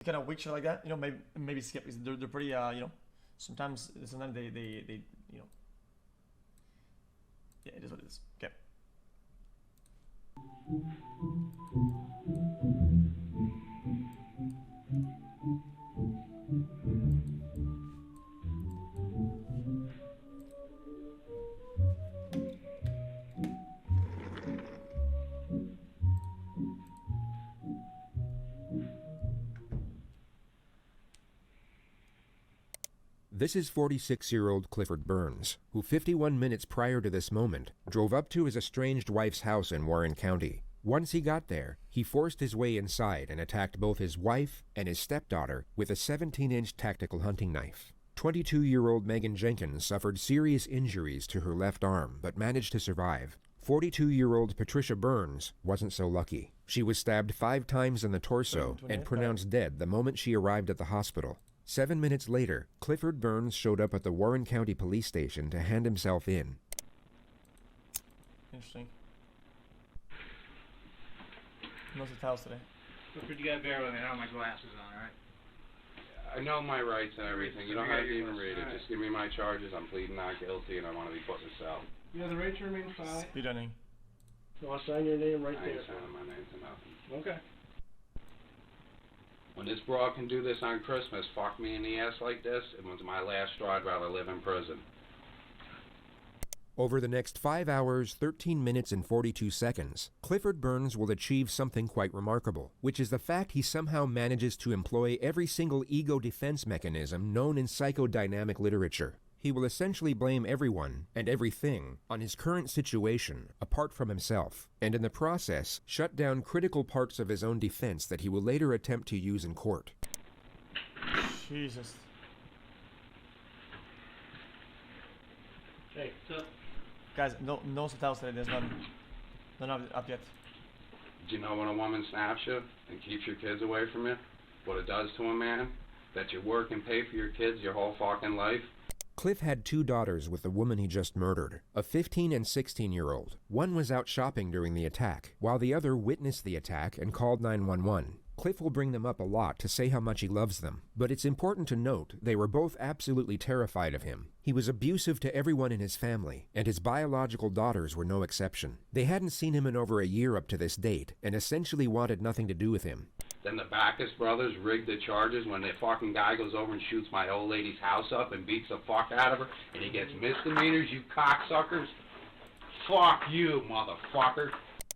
kind of weak shit like that, you know, maybe skip because they're pretty, you know, sometimes they, you know, yeah, it is what it is. Okay. This is 46-year-old Clifford Burns, who 51 minutes prior to this moment drove up to his estranged wife's house in Warren County. Once he got there, he forced his way inside and attacked both his wife and his stepdaughter with a 17-inch tactical hunting knife. 22-year-old Megan Jenkins suffered serious injuries to her left arm but managed to survive. 42-year-old Patricia Burns wasn't so lucky. She was stabbed 5 times in the torso and pronounced dead the moment she arrived at the hospital. 7 minutes later, Clifford Burns showed up at the Warren County Police Station to hand himself in. Interesting. Most of the house today. Clifford, you gotta bear with me. I don't have my glasses on, alright? I know my rights and everything. You don't have to even read it. Just give me my charges. I'm pleading not guilty, and I want to be put in a cell. You have the right to remain silent. Speed running. So I'll sign your name right I there. ain't signing my name to nothing. Okay. When this broad can do this on Christmas, fuck me in the ass like this, it was my last straw. I'd rather live in prison. Over the next 5 hours, 13 minutes, and 42 seconds, Clifford Burns will achieve something quite remarkable, which is the fact he somehow manages to employ every single ego defense mechanism known in psychodynamic literature. He will essentially blame everyone and everything on his current situation apart from himself, and in the process, shut down critical parts of his own defense that he will later attempt to use in court. Jesus. Hey, what's up? Guys, no house today. There's none up yet. Do you know when a woman snaps you and keeps your kids away from you? What it does to a man? That you work and pay for your kids your whole fucking life? Cliff had 2 daughters with the woman he just murdered, a 15 and 16-year-old. One was out shopping during the attack, while the other witnessed the attack and called 911. Cliff will bring them up a lot to say how much he loves them, but it's important to note they were both absolutely terrified of him. He was abusive to everyone in his family, and his biological daughters were no exception. They hadn't seen him in over a year up to this date, and essentially wanted nothing to do with him. Then the Backus brothers rigged the charges when the fucking guy goes over and shoots my old lady's house up and beats the fuck out of her, and he gets misdemeanors, you cocksuckers. Fuck you, motherfucker.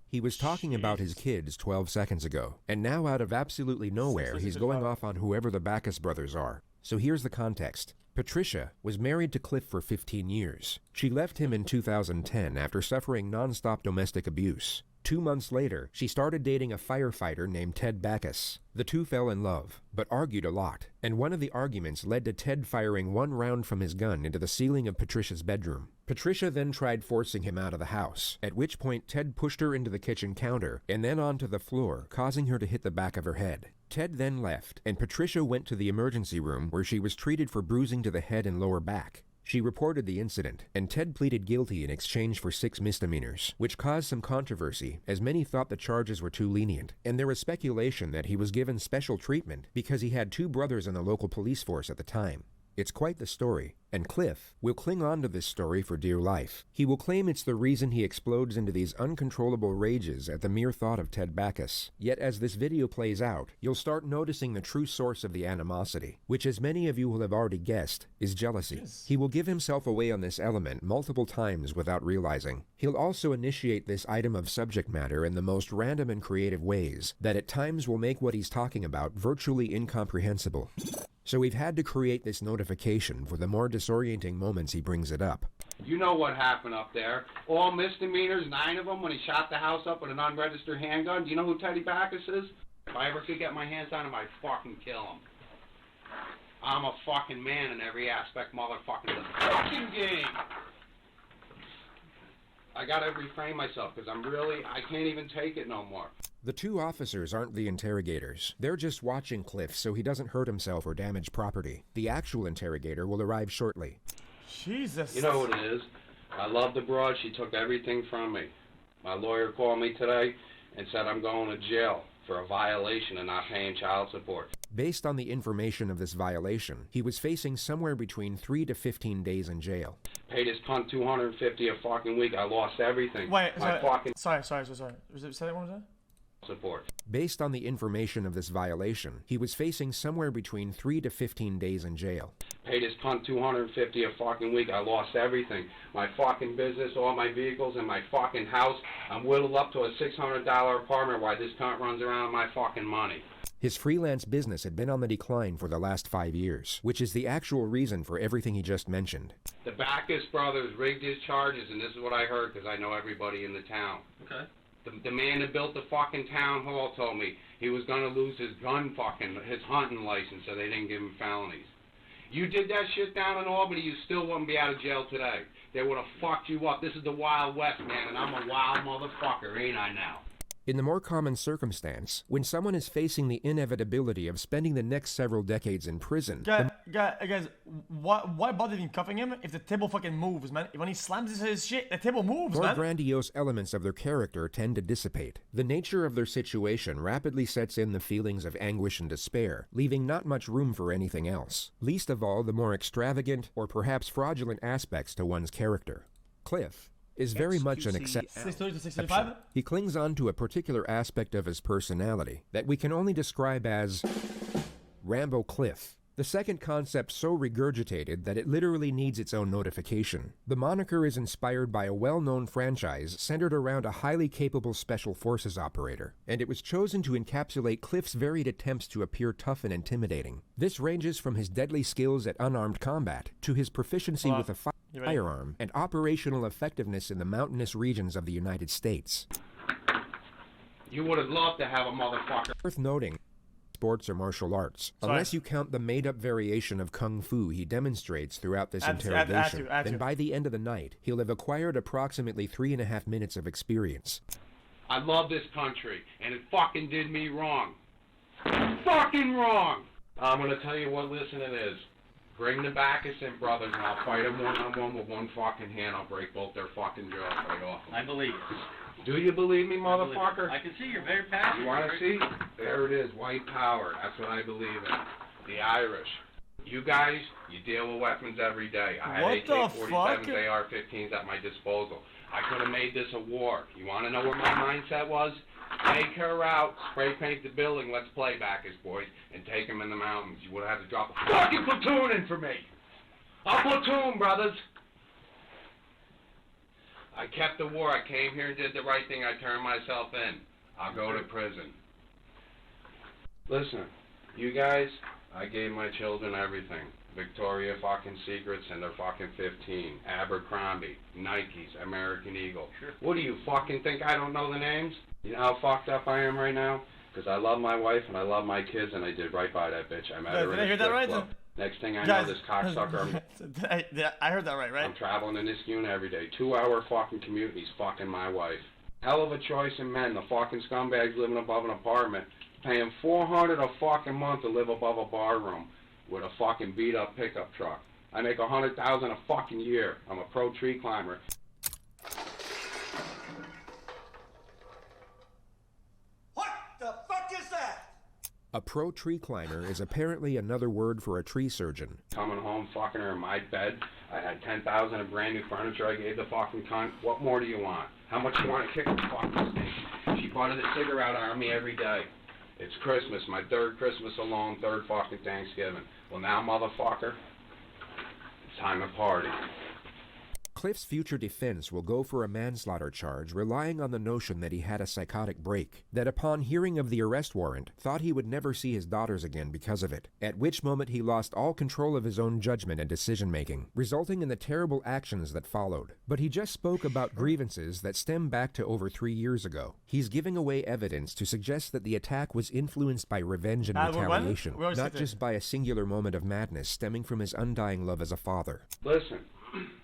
He was talking about his kids 12 seconds ago, and now out of absolutely nowhere, he's going off on whoever the Backus brothers are. So here's the context. Patricia was married to Cliff for 15 years. She left him in 2010 after suffering non-stop domestic abuse. 2 months later, she started dating a firefighter named Ted Backus. The two fell in love, but argued a lot, and one of the arguments led to Ted firing 1 round from his gun into the ceiling of Patricia's bedroom. Patricia then tried forcing him out of the house, at which point Ted pushed her into the kitchen counter and then onto the floor, causing her to hit the back of her head. Ted then left, and Patricia went to the emergency room where she was treated for bruising to the head and lower back. She reported the incident, and Ted pleaded guilty in exchange for 6 misdemeanors, which caused some controversy as many thought the charges were too lenient, and there was speculation that he was given special treatment because he had 2 brothers in the local police force at the time. It's quite the story, and Cliff will cling on to this story for dear life. He will claim it's the reason he explodes into these uncontrollable rages at the mere thought of Ted Backus. Yet as this video plays out, you'll start noticing the true source of the animosity, which as many of you will have already guessed, is jealousy. Yes. He will give himself away on this element multiple times without realizing. He'll also initiate this item of subject matter in the most random and creative ways that at times will make what he's talking about virtually incomprehensible. So we've had to create this notification for the more disorienting moments he brings it up. You know what happened up there. All misdemeanors, 9 of them, when he shot the house up with an unregistered handgun. Do you know who Teddy Backus is? If I ever could get my hands on him, I'd fucking kill him. I'm a fucking man in every aspect, motherfucking the fucking game. I gotta refrain myself, because I can't even take it no more. The 2 officers aren't the interrogators. They're just watching Cliff so he doesn't hurt himself or damage property. The actual interrogator will arrive shortly. Jesus. You know what it is? I love the broad. She took everything from me. My lawyer called me today and said I'm going to jail for a violation of not paying child support. Based on the information of this violation, he was facing somewhere between 3 to 15 days in jail. Paid his cunt $250 a fucking week. I lost everything. Wait, My fucking sorry. Say that one more time? support. Based on the information of this violation, he was facing somewhere between 3 to 15 days in jail. Paid his cunt $250 a fucking week. I lost everything. My fucking business, all my vehicles, and my fucking house. I'm whittled up to a $600 apartment while this cunt runs around with my fucking money. His freelance business had been on the decline for the last 5 years, which is the actual reason for everything he just mentioned. The Backus brothers rigged his charges, and this is what I heard because I know everybody in the town. Okay. The man that built the fucking town hall told me he was going to lose his his hunting license, so they didn't give him felonies. You did that shit down in Albany, you still wouldn't be out of jail today. They would have fucked you up. This is the Wild West, man, and I'm a wild motherfucker, ain't I now? In the more common circumstance, when someone is facing the inevitability of spending the next several decades in prison, Guys, why bother even cuffing him if the table fucking moves, man? When he slams his shit, the table moves, more man. grandiose elements of their character tend to dissipate. The nature of their situation rapidly sets in the feelings of anguish and despair, leaving not much room for anything else. Least of all, the more extravagant or perhaps fraudulent aspects to one's character. Cliff is very much an exception. 630 to 635? He clings on to a particular aspect of his personality that we can only describe as Rambo Cliff. The second concept so regurgitated that it literally needs its own notification. The moniker is inspired by a well-known franchise centered around a highly capable special forces operator, and it was chosen to encapsulate Cliff's varied attempts to appear tough and intimidating. This ranges from his deadly skills at unarmed combat to his proficiency with a firearm and operational effectiveness in the mountainous regions of the United States. You would have loved to have a motherfucker. Worth noting, sports or martial arts, unless you count the made-up variation of kung fu he demonstrates throughout this interrogation, then by the end of the night, he'll have acquired approximately 3.5 minutes of experience. I love this country, and it fucking did me wrong. Fucking wrong! I'm gonna tell you what listening is. Bring the Backus in, brothers, and I'll fight them one-on-one with one fucking hand. I'll break both their fucking jaws right off. I believe. Do you believe me, motherfucker? I can see you're very passionate. You want to see? There it is, white power. That's what I believe in. The Irish. You guys, you deal with weapons every day. I had AK-47s, AR-15s at my disposal. I could have made this a war. You want to know where my mindset was? Take her out, spray paint the building, let's play Backus, boys, and take them in the mountains. You would have had to drop a fucking platoon in for me. A platoon, brothers. I kept the war. I came here and did the right thing. I turned myself in. I'll go to prison. Listen, you guys, I gave my children everything. Victoria fucking Secrets and they're fucking 15. Abercrombie, Nikes, American Eagle. Sure. What do you fucking think I don't know the names? You know how fucked up I am right now? Because I love my wife and I love my kids and I did right by that bitch. I met her in a strip club. Next thing I know, this cocksucker... I heard that right? I'm traveling in this unit every day. 2-hour fucking commute and he's fucking my wife. Hell of a choice in men. The fucking scumbags living above an apartment, paying $400 a fucking month to live above a bar room with a fucking beat-up pickup truck. I make $100,000 a fucking year. I'm a pro tree climber. A pro tree climber is apparently another word for a tree surgeon. Coming home, fucking her in my bed. I had $10,000 of brand new furniture I gave the fucking cunt. What more do you want? How much you want to kick the fucking snake? She butted a cigarette on me every day. It's Christmas, my third Christmas alone, third fucking Thanksgiving. Well now, motherfucker, it's time to party. Cliff's future defense will go for a manslaughter charge, relying on the notion that he had a psychotic break, that upon hearing of the arrest warrant, thought he would never see his daughters again because of it, at which moment he lost all control of his own judgment and decision-making, resulting in the terrible actions that followed. But he just spoke about grievances that stem back to over 3 years ago. He's giving away evidence to suggest that the attack was influenced by revenge and retaliation, not just by a singular moment of madness stemming from his undying love as a father. Listen.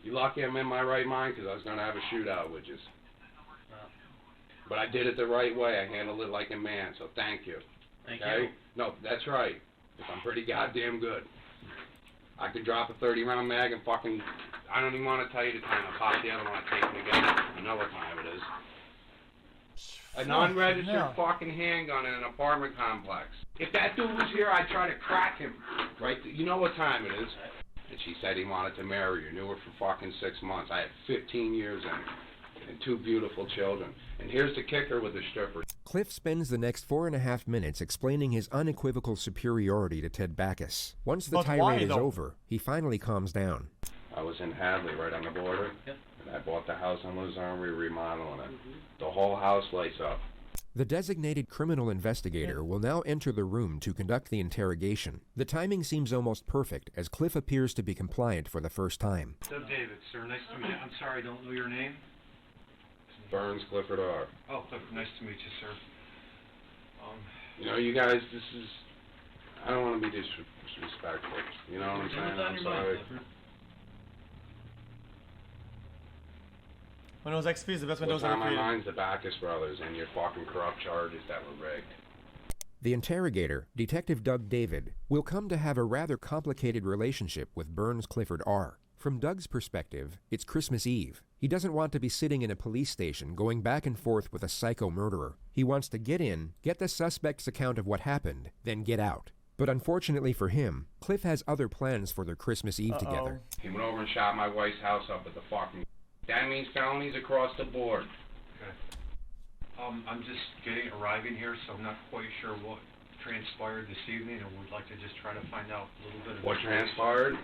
You lucky I'm in my right mind because I was going to have a shootout with you. But I did it the right way. I handled it like a man, so thank you. Thank you. No, that's right. Because I'm pretty goddamn good. I could drop a 30-round mag and fucking... I don't even want to tell you the time. I'll pop the other one. I take it again. I know what time it is. An unregistered no. fucking handgun in an apartment complex. If that dude was here, I'd try to crack him. Right? You know what time it is. And she said he wanted to marry her. Knew her for fucking 6 months. I had 15 years in her. And 2 beautiful children. And here's the kicker with the stripper. Cliff spends the next 4.5 minutes explaining his unequivocal superiority to Ted Backus. Once the But why, tirade is though? over, he finally calms down. I was in Hadley, right on the border. Yep. And I bought the house on Luzerne. We're remodeling it. The whole house lights up. The designated criminal investigator will now enter the room to conduct the interrogation. The timing seems almost perfect, as Cliff appears to be compliant for the first time. Doug David, sir. Nice to meet you. I'm sorry, I don't know your name. Burns Clifford R. Oh, Cliff, nice to meet you, sir. You know, you guys, this is... I don't want to be disrespectful. You know what I'm saying? I'm sorry. When those XP is the best windows What's ever on my created. mind's the Backus brothers and your fucking corrupt charges that were rigged. The interrogator, Detective Doug David, will come to have a rather complicated relationship with Burns Clifford R. From Doug's perspective, it's Christmas Eve. He doesn't want to be sitting in a police station going back and forth with a psycho murderer. He wants to get in, get the suspect's account of what happened, then get out. But unfortunately for him, Cliff has other plans for their Christmas Eve together. He went over and shot my wife's house up at the fucking... That means felonies across the board. Okay. I'm just arriving here, so I'm not quite sure what transpired this evening, and would like to just try to find out a little bit of What transpired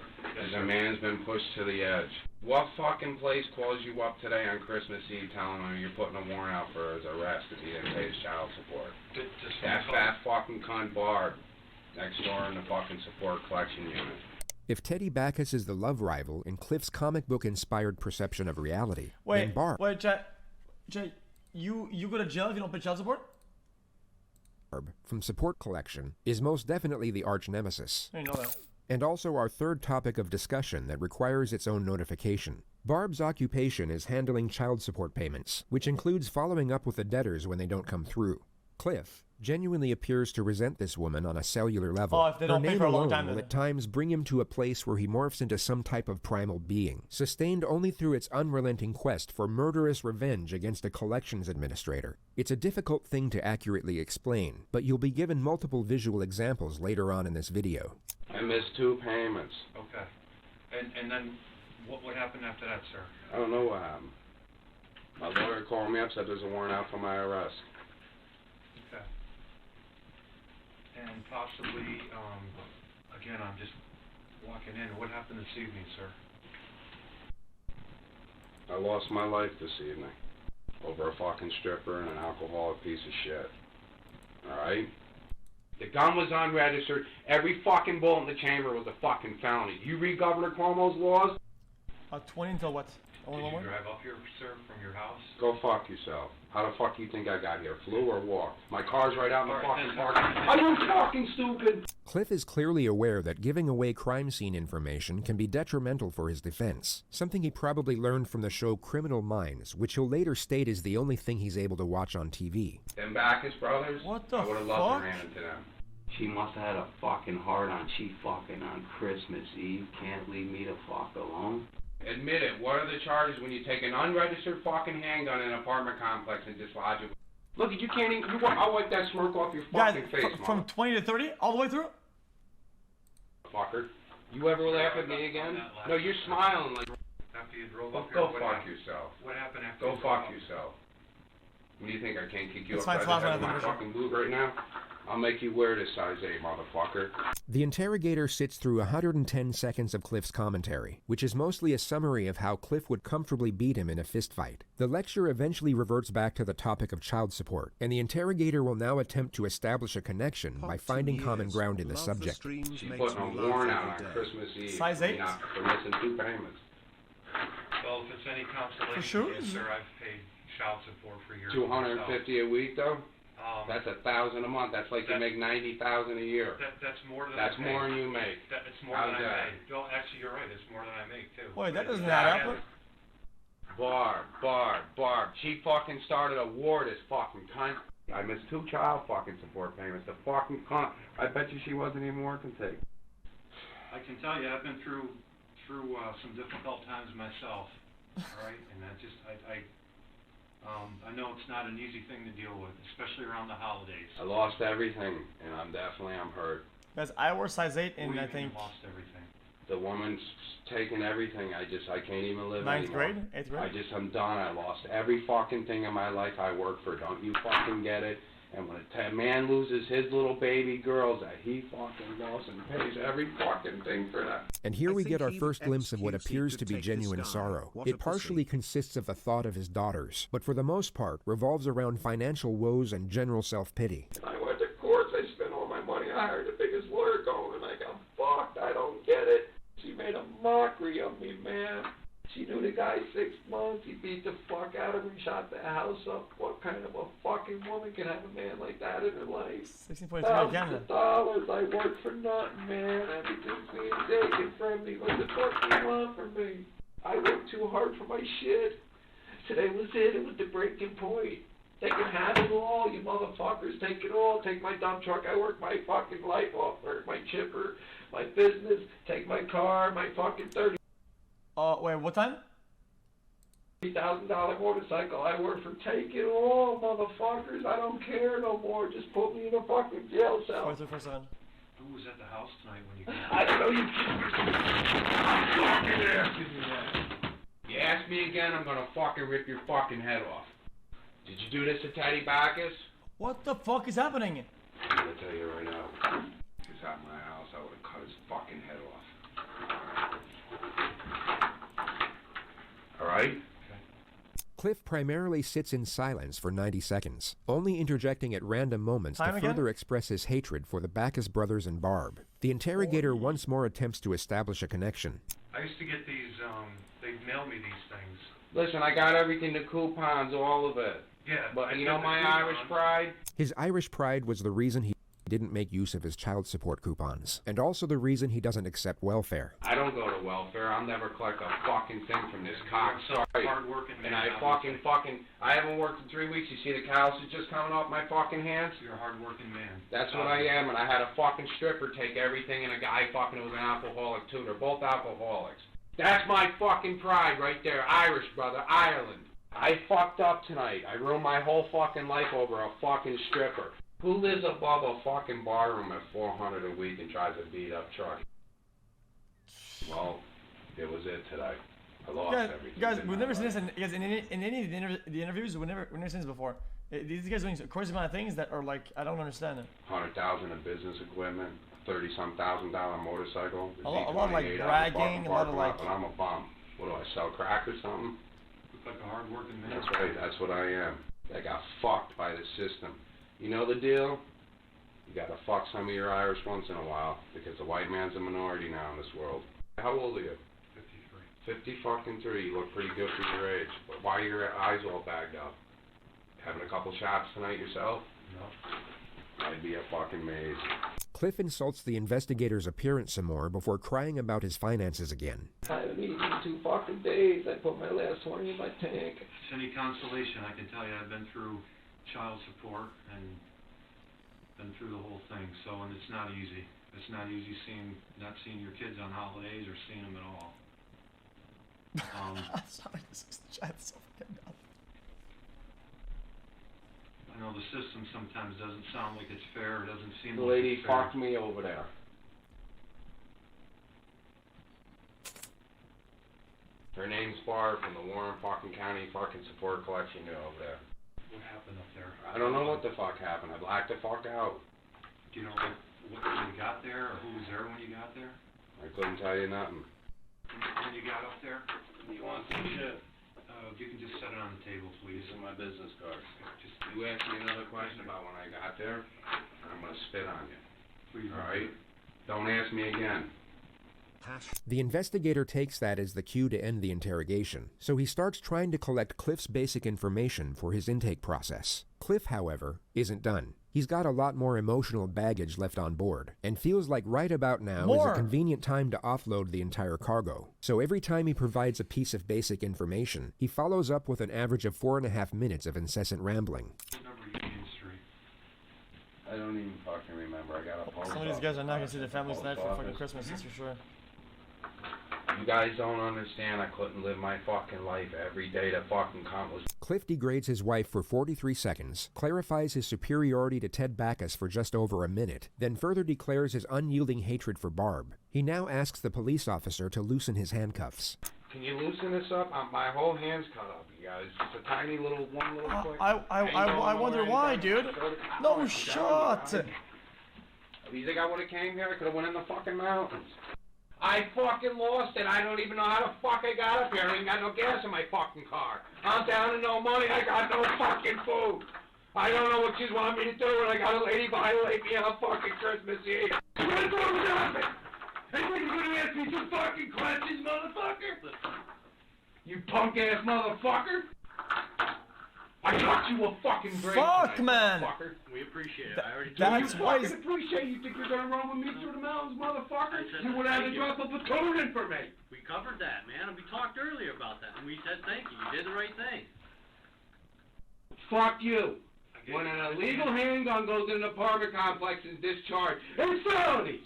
is a man's been pushed to the edge. What fucking place calls you up today on Christmas Eve telling him you're putting a warrant out for his arrest because he didn't pay his child support? That fat fucking cunt Barb next door in the fucking support collection unit. If Teddy Backus is the love rival in Cliff's comic book-inspired perception of reality, then Wait, Barb Jay, you go to jail if you don't pay child support? from Support Collection is most definitely the arch-nemesis. I didn't know that. And also our third topic of discussion that requires its own notification. Barb's occupation is handling child support payments, which includes following up with the debtors when they don't come through. Cliff genuinely appears to resent this woman on a cellular level. Oh, if they don't Her pay name for a long alone time, will then- at times bring him to a place where he morphs into some type of primal being, sustained only through its unrelenting quest for murderous revenge against a collections administrator. It's a difficult thing to accurately explain, but you'll be given multiple visual examples later on in this video. I missed 2 payments. Okay. And then what happened after that, sir? I don't know what happened. My lawyer called me up, said there's a warrant out for my arrest. Okay. And possibly, again, I'm just walking in. What happened this evening, sir? I lost my life this evening over a fucking stripper and an alcoholic piece of shit. Alright? The gun was unregistered. Every fucking bullet in the chamber was a fucking felony. You read Governor Cuomo's laws? 20 until what? Did you drive up here, sir, from your house? Go fuck yourself. How the fuck you think I got here? Flew or walked? My car's right out in the All right, fucking then. park. Are you fucking stupid? Cliff is clearly aware that giving away crime scene information can be detrimental for his defense, something he probably learned from the show Criminal Minds, which he'll later state is the only thing he's able to watch on TV. Them Backus brothers, What the I would have loved to fuck? ran into them. She must have had a fucking heart on. She fucking on Christmas Eve. Can't leave me the fuck alone. Admit it. What are the charges when you take an unregistered fucking handgun in an apartment complex and dislodge it? Look, you can't even... I'll wipe that smirk off your Guys, fucking face, from 20 to 30, all the way through? motherfucker. You ever laugh at me again? No, you're smiling like... After you drove Well, up here, go what fuck happened? yourself. What happened after Go you drove fuck up? yourself. What do you think, I can't kick you It's upside fine, the head Flash, with my I have fucking boot right now? I'll make you wear this size 8, motherfucker. The interrogator sits through 110 seconds of Cliff's commentary, which is mostly a summary of how Cliff would comfortably beat him in a fistfight. The lecture eventually reverts back to the topic of child support, and the interrogator will now attempt to establish a connection by finding common ground in the subject. She's putting a warrant out on Christmas Eve. Size 8? Not for missing 2 payments. Well, if it's any consolation, For sure? yes, sir, I've paid child support for years. myself. $250 a week, though? Um, That's $1,000 a month. That's like you make $90,000 a year. that's more than That's I pay. more than you make. It's more How's than I that? make. No, actually, you're right. It's more than I make, too. Wait, that But doesn't it's- add up. Barb. She fucking started a war, this fucking cunt. I missed 2 child fucking support payments. The fucking cunt. I bet you she wasn't even working today. I can tell you, I've been through some difficult times myself. All right, and I know it's not an easy thing to deal with, especially around the holidays. I lost everything, and I'm hurt. Guys, I wore size 8 What and do you I mean think you lost everything? The woman's taken everything. I can't even live 9th anymore. grade, 8th grade. I'm done. I lost every fucking thing in my life I worked for. Don't you fucking get it? And when a man loses his little baby girls, that he fucking knows and pays every fucking thing for that. And here we get our even first glimpse of what xQc appears could to be take genuine this guy. sorrow. What a It partially pussy. consists of the thought of his daughters, but for the most part revolves around financial woes and general self-pity. I went to court. I spent all my money. I hired the biggest lawyer going, and I got fucked. I don't get it. She made a mockery of me, man. She knew the guy 6 months. He beat the fuck out of me, shot the house up. What kind of a fucking woman can have a man like that in her life? 16.3 Thousands Canada. of dollars. I worked for nothing, man. Everything's being taken from me. What the fuck do you want from me? I worked too hard for my shit. Today was it. It was the breaking point. They can have it all, you motherfuckers. Take it all. Take my dump truck. I worked my fucking life off. Work my chipper, my business. Take my car, my fucking Wait, what time? $30,000 motorcycle. I work for. Take it all, motherfuckers. I don't care no more. Just put me in a fucking jail cell. 43 for a second. Who was at the house tonight when you got I don't know you. You ask me again, I'm gonna fucking rip your fucking head off. Did you do this to Teddy Bacchus? What the fuck is happening? I'm gonna tell you right now. If he was at my house, I would have cut his fucking head off. Alright? Cliff primarily sits in silence for 90 seconds, only interjecting at random moments Time to again? further express his hatred for the Bacchus brothers and Barb. The interrogator once more attempts to establish a connection. I used to get these, they'd mail me these things. Listen, I got everything, the coupons, all of it. Yeah. But you know my Irish pride? His Irish pride was the reason he didn't make use of his child support coupons, and also the reason he doesn't accept welfare. I don't go to welfare. I'll never collect a fucking thing from this cock. Sorry. Hard-working man. And I I haven't worked in 3 weeks. You see the calluses just coming off my fucking hands? You're a hard-working man. That's what I am, and I had a fucking stripper take everything, and a guy fucking who was an alcoholic too. They're both alcoholics. That's my fucking pride right there. Irish, brother. Ireland. I fucked up tonight. I ruined my whole fucking life over a fucking stripper. Who lives above a fucking barroom at $400 a week and tries to beat up truck? Well, it was it today. I lost everything. Guys, we've never seen this in any of the interviews. We've never seen this before. These guys doing crazy amount of things that are like, I don't understand it. $100,000 in business equipment, $30-some thousand motorcycle. A lot of like bragging, a lot of like. And I'm a bum. What do I sell, crack or something? Look like a hard-working man. That's right. That's what I am. I got fucked by the system. You know the deal? You gotta fuck some of your Irish once in a while because the white man's a minority now in this world. How old are you? 53. 50 fucking 3. You look pretty good for your age. But why are your eyes all bagged up? Having a couple shots tonight yourself? No. I'd be a fucking maze. Cliff insults the investigator's appearance some more before crying about his finances again. I haven't eaten in 2 fucking days. I put my last 20 in my tank. If it's any consolation, I can tell you I've been through child support and been through the whole thing. So, and it's not easy. It's not easy not seeing your kids on holidays or seeing them at all. Sorry, this is the chat so fucking dumb. I know the system sometimes doesn't sound like it's fair. It doesn't seem The like lady it's fair. fucked me over there. Her name's Barb from the Warren fucking County fucking support collection unit over there. What happened up there? I don't know what the fuck happened. I blacked the fuck out. Do you know what when you got there, or who was there when you got there? I couldn't tell you nothing. When you got up there? You want some shit? You can just set it on the table, please. These are my business cards. Just You ask me another question about when I got there, I'm gonna spit on you. please. Alright? Don't ask me again. The investigator takes that as the cue to end the interrogation, so he starts trying to collect Cliff's basic information for his intake process. Cliff, however, isn't done. He's got a lot more emotional baggage left on board, and feels like right about now is a convenient time to offload the entire cargo. So every time he provides a piece of basic information, he follows up with an average of 4.5 minutes of incessant rambling. What number are you in Street? I don't even fucking remember. I got a post Some of these guys are not gonna see their families post tonight for fucking office. Christmas, that's for sure. You guys don't understand. I couldn't live my fucking life every day to fucking come was. Cliff degrades his wife for 43 seconds, clarifies his superiority to Ted Backus for just over a minute, then further declares his unyielding hatred for Barb. He now asks the police officer to loosen his handcuffs. Can you loosen this up? My whole hand's cut up, you guys. Just a tiny little, one little click. I wonder why, dude. No shot. You think I would have came here? I could have went in the fucking mountains. I fucking lost it. I don't even know how the fuck I got up here. I ain't got no gas in my fucking car. I'm down to no money. I got no fucking food. I don't know what you want me to do, and I got a lady violate me on fucking Christmas Eve. What's wrong with that? Hey, you gonna ask me some fucking questions, motherfucker? You punk-ass motherfucker? I got you a fucking break. Fuck, tonight, man. Motherfucker. We appreciate it. I already told That's you. why. I appreciate you think you're gonna run with me through the mountains, motherfucker. You would have to drop a platoon in for me. We covered that, man, and we talked earlier about that, and we said thank you. You did the right thing. Fuck you. When an illegal handgun goes in an apartment complex and discharged, it's felonies.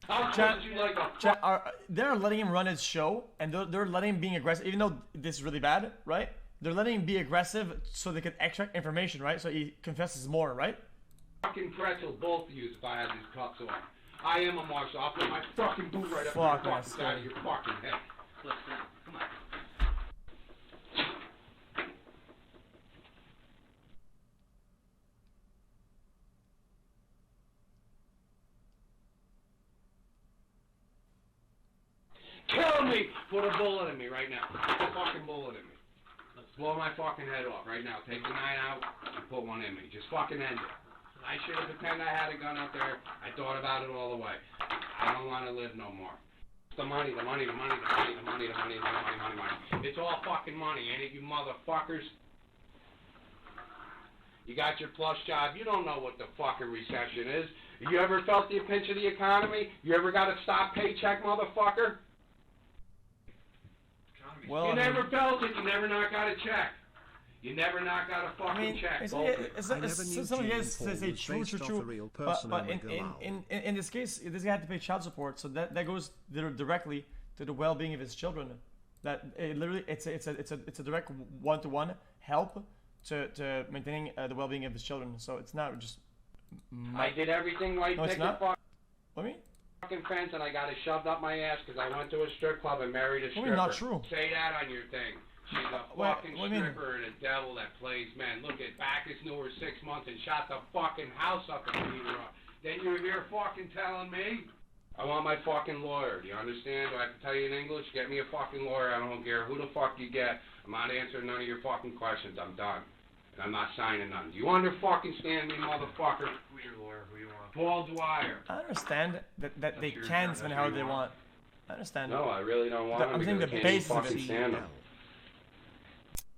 I'll Chat- punch you like a They're letting him run his show, and they're letting him being aggressive, even though this is really bad, right? They're letting him be aggressive so they can extract information, right? So he confesses more, right? fucking pretzel, both of you, if I had these cuffs on. I am a marshal. I'll put my fucking boot right up your Fuck, fucking side man. of your fucking head. Let's come on. Kill me! Put a bullet in me right now. Put a fucking bullet in me. Let's blow my fucking head off right now. Take the knife out and put one in me. Just fucking end it. I should have pretended I had a gun out there. I thought about it all the way. I don't want to live no more. The money, the money, the money, the money, the money, the money, the money, money, money. It's all fucking money, ain't it, you motherfuckers? You got your plush job. You don't know what the fucking recession is. You ever felt the pinch of the economy? You ever got a stop paycheck, motherfucker? Well, You never felt it. You never knock out a check. You never knock out a fucking check. Both of you. Some of you guys say true, but in this case, this guy had to pay child support, so that goes directly to the well-being of his children. That literally, it's a direct one-to-one help to maintaining the well-being of his children. So it's not just. I did everything right. No, it's Pick the not. What do you mean? fucking fence and I got it shoved up my ass because I went to a strip club and married a What do stripper. you mean, not true? Say that on your thing. She's a fucking what do you mean? stripper and a devil that plays men. Look at Backus knew her 6 months and shot the fucking house up and beat her up. Then you're here fucking telling me? I want my fucking lawyer. Do you understand? Do I have to tell you in English? Get me a fucking lawyer. I don't care who the fuck you get. I'm not answering none of your fucking questions. I'm done. And I'm not signing none. Do you understand me, motherfucker? Who's your lawyer? Who you want? Paul Dwyer. I understand that they your can turn, spend that's however what they you want. I understand. No, I really don't want him I'm saying because the I can't basis of fucking it. stand him.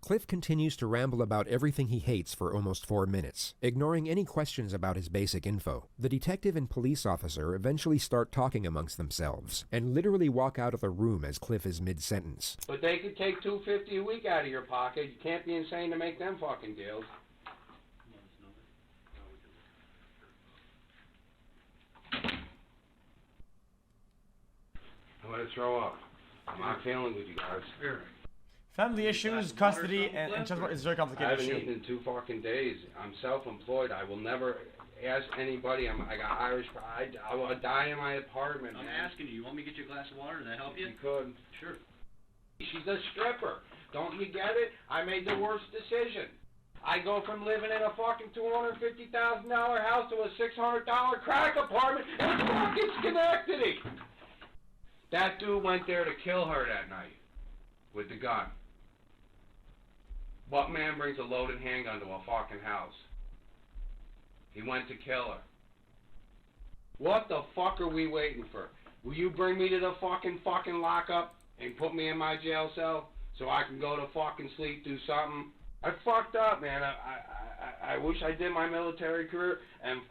Cliff continues to ramble about everything he hates for almost 4 minutes, ignoring any questions about his basic info. The detective and police officer eventually start talking amongst themselves, and literally walk out of the room as Cliff is mid-sentence. But they could take $250 a week out of your pocket. You can't be insane to make them fucking deals. I'm gonna throw up. I'm not feeling with you guys. Family issues, custody, and child support is a very I complicated haven't issue. eaten in 2 fucking days. I'm self-employed. I will never ask anybody. I got Irish pride. I will die in my apartment, I'm man. asking you. You want me to get you a glass of water? Does that help you? You could. Sure. She's a stripper. Don't you get it? I made the worst decision. I go from living in a fucking $250,000 house to a $600 crack apartment in fucking Schenectady. That dude went there to kill her that night with the gun. What man brings a loaded handgun to a fucking house? He went to kill her. What the fuck are we waiting for? Will you bring me to the fucking lockup and put me in my jail cell so I can go to fucking sleep, do something? I fucked up, man. I wish I did my military career and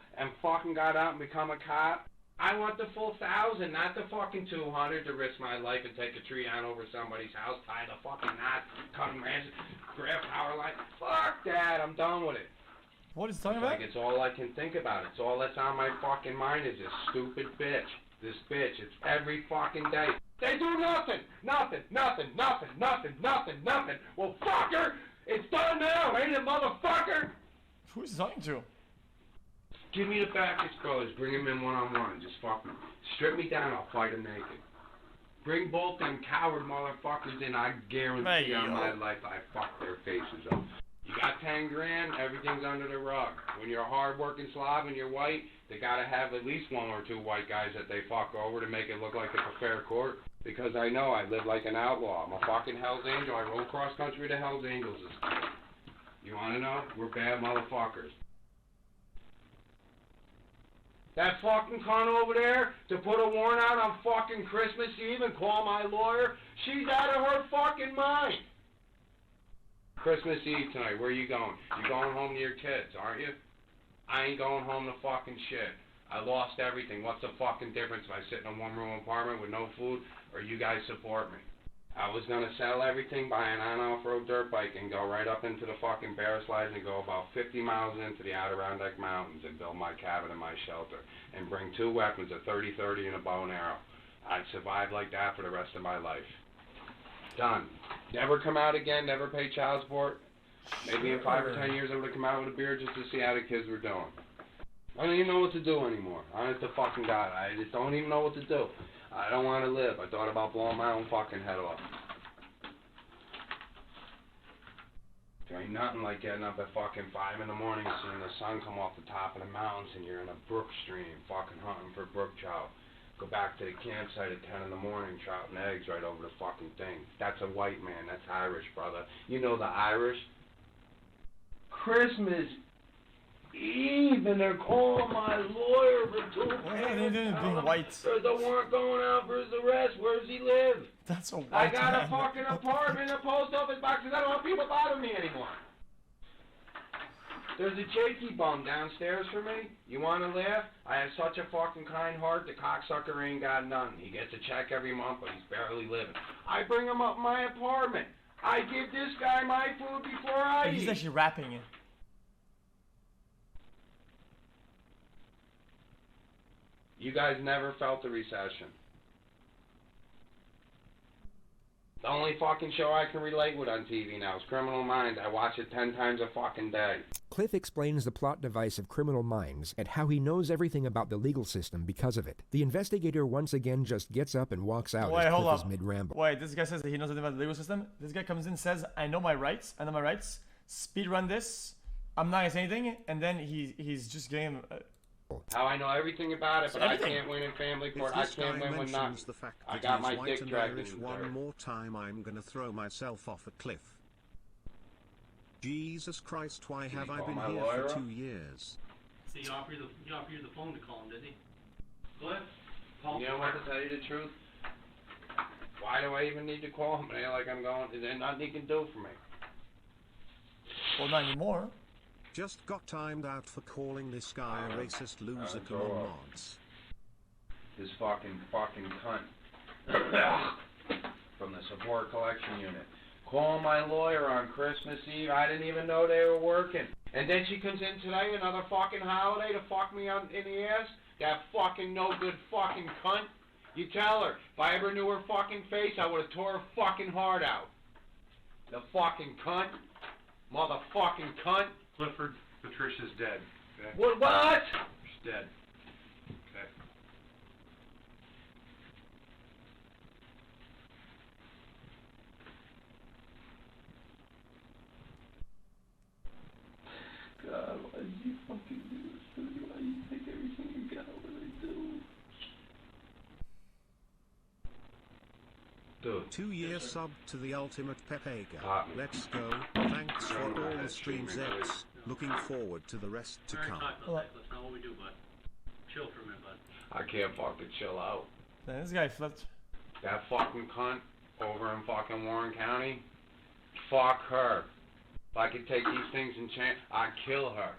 fucking got out and become a cop. I want the full 1,000, not the fucking 200 to risk my life and take a tree down over somebody's house, tie the fucking knot, cut them ransom, grab power line. Fuck that. I'm done with it. What is he talking Like, about? it's all I can think about. It's all that's on my fucking mind is this stupid bitch. This bitch, it's every fucking day. They do nothing! Nothing! Well, fucker! It's done now, ain't it, motherfucker? Who's he talking to? Give me the Bacchus brothers, bring him in one-on-one. Just fucking strip me down, I'll fight him naked. Bring both them coward motherfuckers in, I guarantee on my life I fuck their faces up. You got 10 grand, everything's under the rug. When you're a hard-working Slav and you're white, they gotta have at least 1 or 2 white guys that they fuck over to make it look like it's a fair court. Because I know I live like an outlaw. I'm a fucking Hell's Angel. I rode cross-country to Hell's Angels as a kid. You wanna know? We're bad motherfuckers. That fucking cunt over there to put a warrant out on fucking Christmas Eve and call my lawyer, she's out of her fucking mind. Christmas Eve tonight, where you going? You going home to your kids, aren't you? I ain't going home to fucking shit. I lost everything. What's the fucking difference if I sit in a one-room apartment with no food or you guys support me? I was going to sell everything, buy an on-off-road dirt bike, and go right up into the fucking bear slides and go about 50 miles into the Adirondack Mountains and build my cabin and my shelter and bring 2 weapons, a 30-30 and a bow and arrow. I'd survive like that for the rest of my life. Done. Never come out again, never pay child support. Maybe in 5 or 10 years I would have come out with a beard just to see how the kids were doing. I don't even know what to do anymore. Honest to fucking God, I just don't even know what to do. I don't want to live. I thought about blowing my own fucking head off. There ain't nothing like getting up at fucking 5 in the morning and seeing the sun come off the top of the mountains and you're in a brook stream fucking hunting for brook trout. Go back to the campsite at 10 in the morning, trouting eggs right over the fucking thing. That's a white man. That's Irish, brother. You know the Irish? Christmas Eve, and they're calling my lawyer for 2 white. There's a warrant going out for his arrest. Where does he live? That's a white I got man. a fucking apartment in a post office box because I don't want people bothering me anymore. There's a jakey bum downstairs for me. You want to laugh? I have such a fucking kind heart, the cocksucker ain't got none. He gets a check every month, but he's barely living. I bring him up my apartment. I give this guy my food before I eat. He's actually rapping it. You guys never felt the recession. The only fucking show I can relate with on TV now is Criminal Minds. I watch it 10 times a fucking day. Cliff explains the plot device of Criminal Minds and how he knows everything about the legal system because of it. The investigator once again just gets up and walks out as Cliff is mid-ramble. Wait, this guy says that he knows everything about the legal system? This guy comes in and says, I know my rights, speed run this, I'm not gonna say anything, and then he's just getting... How I know everything about it, but I can't win in family court. I can't win with nothing. I got my dick dragged in the one more time, I'm gonna throw myself off a cliff. Jesus Christ, why have I been here for 2 years? So you offer you the phone to call him, did he? Cliff? You know what, to tell you the truth? Why do I even need to call him? It ain't like I'm going, there's nothing he can do for me. Well, not anymore. Just got timed out for calling this guy a racist loser. Come on, mods. This fucking cunt. From the support collection unit. Call my lawyer on Christmas Eve. I didn't even know they were working. And then she comes in today, another fucking holiday, to fuck me in the ass. That fucking no good fucking cunt. You tell her, if I ever knew her fucking face, I would have tore her fucking heart out. The fucking cunt. Motherfucking cunt. Clifford, Patricia's dead. Okay? What? She's dead. Okay. God, why did you fucking do this to me? Why do you take everything you got? What did I do? Dude. 2-year sub to the ultimate Pepega. Let's go. Thanks for all the streams, X. Looking forward to the rest to come. That's not what we do, bud. Chill for a minute, bud. I can't fucking chill out. This guy flipped. That fucking cunt over in fucking Warren County, fuck her. If I could take these things and change, I'd kill her.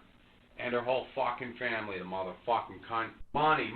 And her whole fucking family, the motherfucking cunt. Money.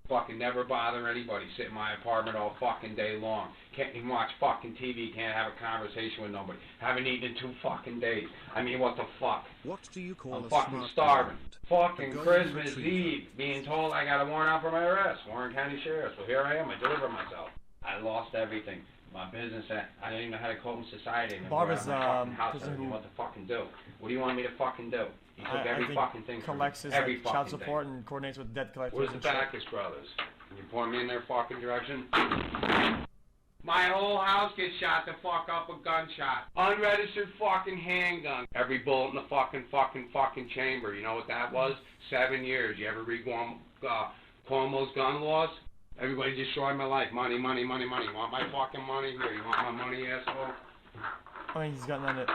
Fucking never bother anybody. Sit in my apartment all fucking day long. Can't even watch fucking TV. Can't have a conversation with nobody. Haven't eaten in 2 fucking days. I mean, what the fuck? What do you call I'm a fucking smart starving. mind? fucking Christmas Eve being told I got a warrant out for my arrest. Warren County Sheriff. So here I am. I deliver myself. I lost everything. My business, I didn't even know how to cope in society. Barbara's person who what to fucking do. What do you want me to fucking do? He took every fucking thing from me. Collects his child support and coordinates with debt collectors. Where's the Backus brothers? Can you point me in their fucking direction? My whole house gets shot the fuck up with gunshot. Unregistered fucking handgun. Every bullet in the fucking chamber. You know what that was? 7 years. You ever read Cuomo's gun laws? Everybody destroyed my life. Money, money, money, money. You want my fucking money? Here, you want my money, asshole? I mean, he's got none of it.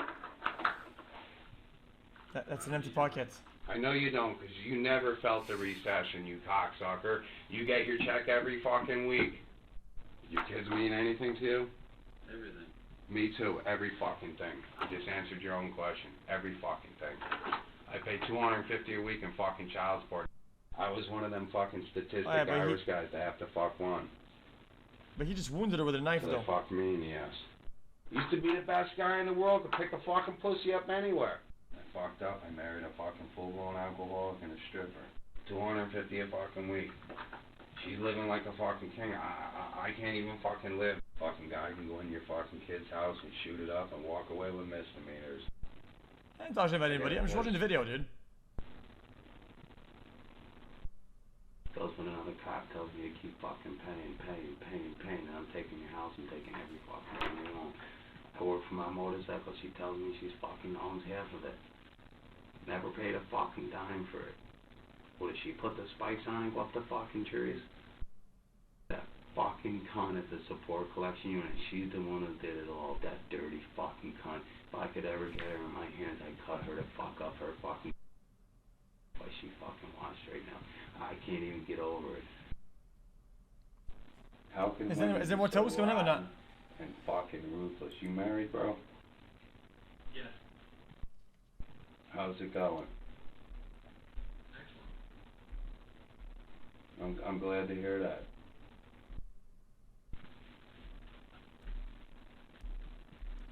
That's an empty pocket. I know you don't, because you never felt the recession, you cocksucker. You get your check every fucking week. Your kids mean anything to you? Everything. Me too. Every fucking thing. You just answered your own question. Every fucking thing. I pay $250 a week in fucking child support. I was one of them fucking statistic Irish guys that have to fuck one. But he just wounded her with a knife, so though. They fucked me in the ass. Used to be the best guy in the world, could pick a fucking pussy up anywhere. I fucked up. I married a fucking full-blown alcoholic and a stripper. $250 a fucking week. She's living like a fucking king. I can't even fucking live. Fucking guy can go in your fucking kid's house and shoot it up and walk away with misdemeanors. I ain't talking about anybody. I'm just watching the video, dude. Goes when another cop tells me to keep fucking paying, and I'm taking your house and taking every fucking thing you want. I work for my motorcycle. She tells me she's fucking owns half of it. Never paid a fucking dime for it. What did she put the spikes on and go up the fucking trees? That fucking cunt at the support collection unit. She's the one who did it all. That dirty fucking cunt. If I could ever get her in my hands, I'd cut her to fuck up her fucking. Why she fucking watched right now. I can't even get over it. How can is there more toast going on or not? And fucking ruthless. You married, bro? Yeah. How's it going? Excellent. I'm glad to hear that.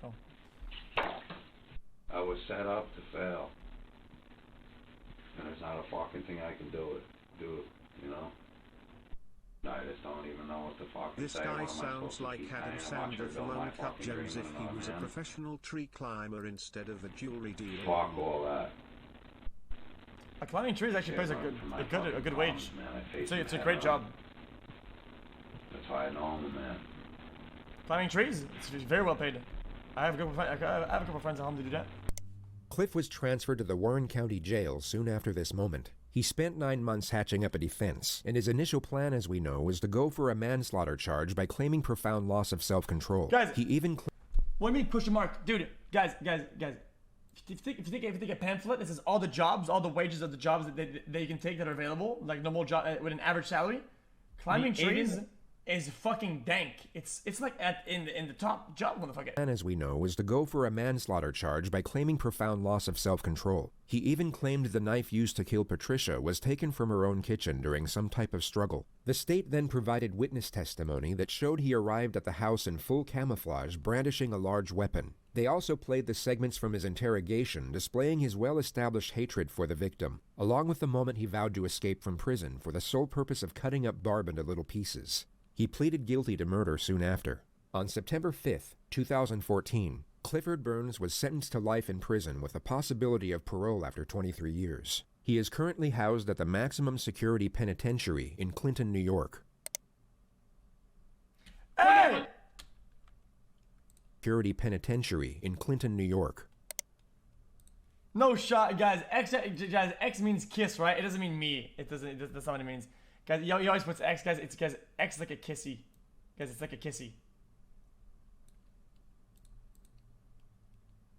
Oh. I was set up to fail. And there's not a fucking thing I can do it, you know? I just don't even know what the fuck This guy sounds like Adam Sandler from Uncut Gems if he was a professional tree climber instead of a jewelry dealer. Fuck all that. Climbing trees actually pays a good wage. It's a great job. That's why I know him, man. Climbing trees, it's very well paid. I have a couple of friends at home to do that. Cliff was transferred to the Warren County Jail soon after this moment. He spent 9 months hatching up a defense, and his initial plan, as we know, was to go for a manslaughter charge by claiming profound loss of self-control. Guys, he even what do you mean push the mark? Dude, guys. If you take a pamphlet, this is all the jobs, all the wages of the jobs that they can take that are available, like normal job with an average salary. Climbing trees is fucking dank. It's like in the top job, motherfucker. And as we know, was to go for a manslaughter charge by claiming profound loss of self-control. He even claimed the knife used to kill Patricia was taken from her own kitchen during some type of struggle. The state then provided witness testimony that showed he arrived at the house in full camouflage, brandishing a large weapon. They also played the segments from his interrogation, displaying his well-established hatred for the victim, along with the moment he vowed to escape from prison for the sole purpose of cutting up Barb into little pieces. He pleaded guilty to murder soon after. On September 5th, 2014, Clifford Burns was sentenced to life in prison with the possibility of parole after 23 years. He is currently housed at the Maximum Security Penitentiary in Clinton, New York. Hey! Security Penitentiary in Clinton, New York. No shot, guys. X means kiss, right? It doesn't mean me. That's not what it means. Guys, he always puts X, guys. X is like a kissy. Guys, it's like a kissy.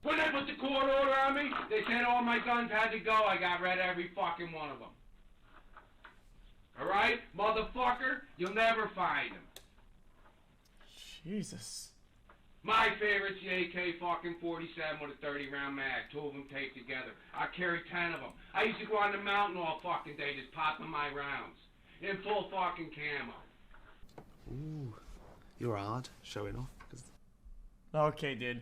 When they put the court order on me, they said all my guns had to go. I got rid of every fucking one of them. Alright? Motherfucker, you'll never find them. Jesus. My favorite's the AK fucking 47 with a 30-round mag. 2 of them taped together. I carry 10 of them. I used to go on the mountain all fucking day just popping my rounds. In full fucking camo. Ooh, you're hard showing off. Okay, dude.